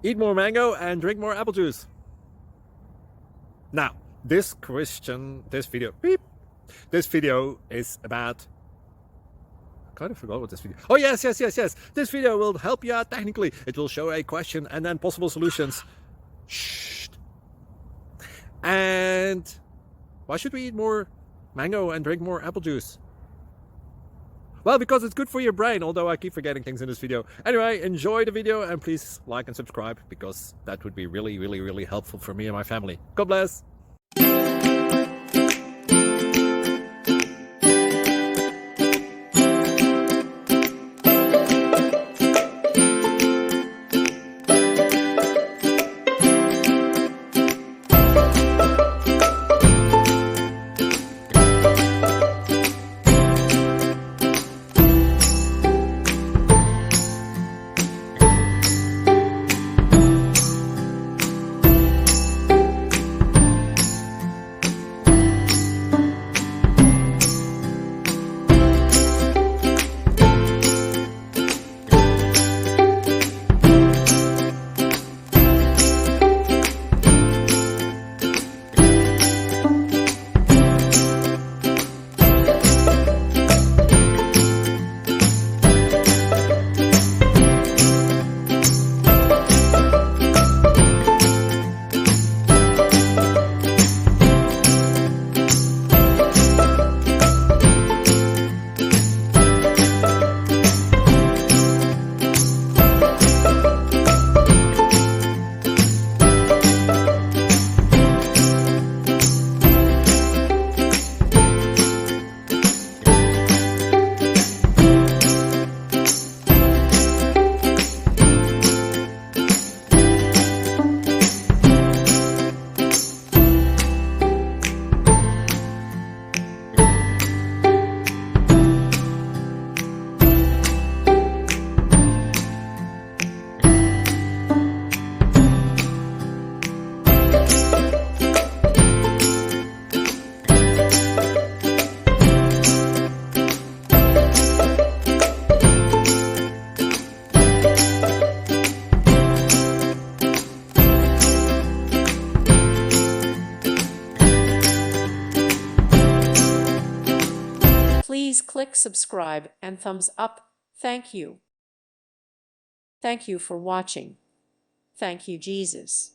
Eat more mango and drink more apple juice. Now, this video is about... I kind of forgot what this video... Oh, yes. This video will help you out technically. It will show a question and then possible solutions. Shh. And why should we eat more mango and drink more apple juice? Well, because it's good for your brain, although I keep forgetting things in this video. Anyway, enjoy the video and please like and subscribe, because that would be really helpful for me and my family. God bless! Please click subscribe and thumbs up. Thank you. Thank you for watching. Thank you, Jesus.